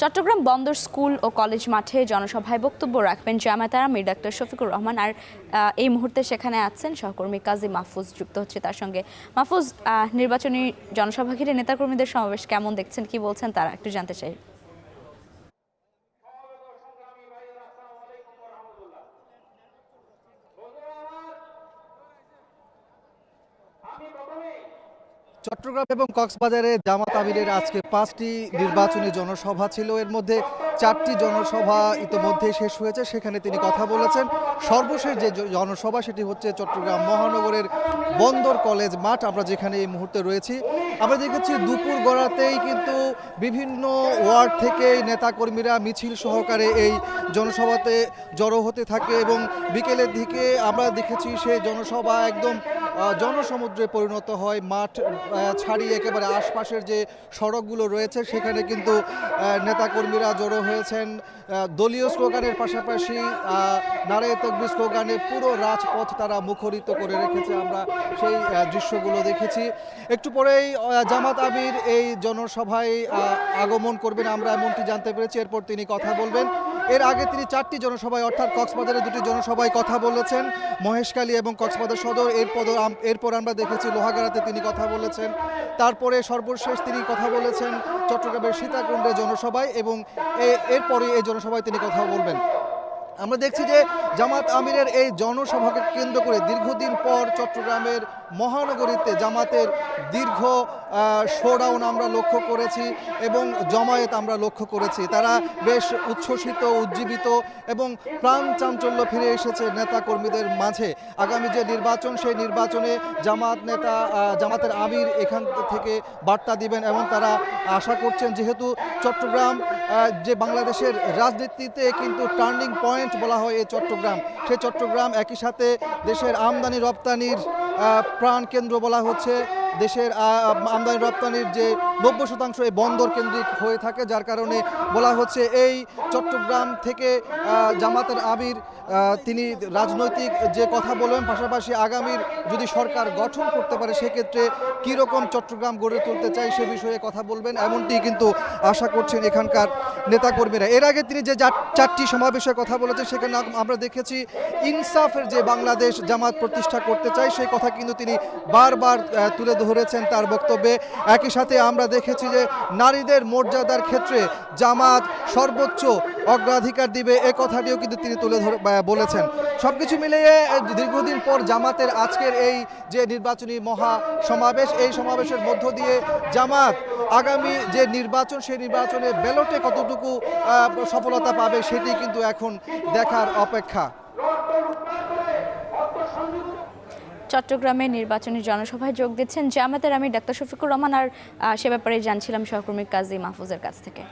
চট্টগ্রাম বন্দর স্কুল ও কলেজ মাঠে জনসভায় বক্তব্য রাখবেন জামায়াতের আমির ডাক্তার শফিকুর রহমান। আর এই মুহূর্তে সেখানে আছেন সহকর্মী কাজী মাহফুজ, যুক্ত হচ্ছে তার সঙ্গে। মাহফুজ, নির্বাচনী জনসভা ঘিরে নেতাকর্মীদের সমাবেশ কেমন দেখছেন, কি বলছেন তারা, একটু জানতে চাই। চট্টগ্রাম এবং কক্সবাজারে জামাত আমিরের আজকে 5টি নির্বাচনী জনসভা ছিল। এর মধ্যে 4টি জনসভা ইতিমধ্যে শেষ হয়েছে, সেখানে তিনি কথা বলেছেন। সর্বশেষ যে জনসভা সেটি হচ্ছে চট্টগ্রাম মহানগরের বন্দর কলেজ মাঠ, আমরা যেখানে এই মুহূর্তে রয়েছি। আমরা দেখেছি দুপুর গড়াতেই কিন্তু বিভিন্ন ওয়ার্ড থেকে নেতাকর্মীরা মিছিল সহকারে এই জনসভাতে জড়ো হতে থাকে এবং বিকেলের দিকে আমরা দেখেছি সেই জনসভা একদম জনসমুদ্রে পরিণত হয়। মাঠ ছাড়িয়ে একেবারে আশপাশের যে সড়কগুলো রয়েছে সেখানে কিন্তু নেতাকর্মীরা জড়ো হয়েছেন। দলীয় স্লোগানের পাশাপাশি নারায়ে তাকবীর স্লোগানে পুরো রাজপথ তারা মুখরিত করে রেখেছে, আমরা সেই দৃশ্যগুলো দেখেছি। একটু পরেই জামাত আমির এই জনসভায় আগমন করবেন, আমরা এমনটি জানতে পেরেছি। এরপর তিনি কথা বলবেন। এর আগে তিনি 4টি জনসভায় অর্থাৎ কক্সবাজারে 2টি জনসভায় কথা বলেছেন, মহেশখালী এবং কক্সবাজার সদর। এরপর আমরা দেখেছি লোহাগাড়াতে তিনি কথা বলেছেন। তারপরে সর্বশেষ তিনি কথা বলেছেন চট্টগ্রামের সীতাকুণ্ডে জনসভায় এবং এরপরে এই জনসভায় তিনি কথা বলবেন। আমরা দেখছি যে জামাত আমিরের এই জনসভাকে কেন্দ্র করে দীর্ঘদিন পর চট্টগ্রামের মহানগরীতে জামাতের দীর্ঘ শোডাউন আমরা লক্ষ্য করেছি এবং জমায়েত আমরা লক্ষ্য করেছি। তারা বেশ উচ্ছ্বসিত, উজ্জীবিত এবং প্রাণ চাঞ্চল্য ফিরে এসেছে নেতাকর্মীদের মাঝে। আগামী যে নির্বাচন, সেই নির্বাচনে জামাতের আমির এখান থেকে বার্তা দিবেন এবং তারা আশা করছেন, যেহেতু চট্টগ্রাম যে বাংলাদেশের রাজনীতিতে কিন্তু টার্নিং পয়েন্ট বলা হয় এই চট্টগ্রাম, সেই চট্টগ্রাম একই সাথে দেশের আমদানি রপ্তানির প্রাণ কেন্দ্র বলা হচ্ছে। দেশের আমদানি রপ্তানির যে 90% এই বন্দর কেন্দ্রিক হয়ে থাকে, যার কারণে বলা হচ্ছে এই চট্টগ্রাম থেকে জামাতের আমির তিনি রাজনৈতিক যে কথা বলবেন, পাশাপাশি আগামীর যদি সরকার গঠন করতে পারে সেক্ষেত্রে কীরকম চট্টগ্রাম গড়ে তুলতে চাই সে বিষয়ে কথা বলবেন, এমনটি কিন্তু আশা করছেন এখানকার নেতাকর্মীরা। এর আগে তিনি যে 4টি সমাবেশের কথা বলেছেন সেখানে আমরা দেখেছি ইনসাফের যে বাংলাদেশ জামাত প্রতিষ্ঠা করতে চায় সেই কথা কিন্তু তিনি বারবার তুলে ধরেছেন তার বক্তব্যে। একই সাথে আমরা দেখেছি যে নারীদের মর্যাদার ক্ষেত্রে জামাত সর্বোচ্চ অগ্রাধিকার দিবে, এ কথাটিও কিন্তু তিনি তুলে বলেছেন। সবকিছু মিলিয়ে দীর্ঘদিন পর জামাতের আজকের এই যে নির্বাচনী মহা সমাবেশ, এই সমাবেশের মধ্য দিয়ে জামাত আগামী যে নির্বাচন সেই নির্বাচনে ব্যালটে কতটুকু সফলতা পাবে সেটি কিন্তু এখন দেখার অপেক্ষা। চট্টগ্রামে নির্বাচনী জনসভায় যোগ দিচ্ছেন জামায়াতের আমির ডাক্তার শফিকুর রহমান, আর সে ব্যাপারে জানছিলাম সহকর্মী কাজী মাহফুজের কাছ থেকে।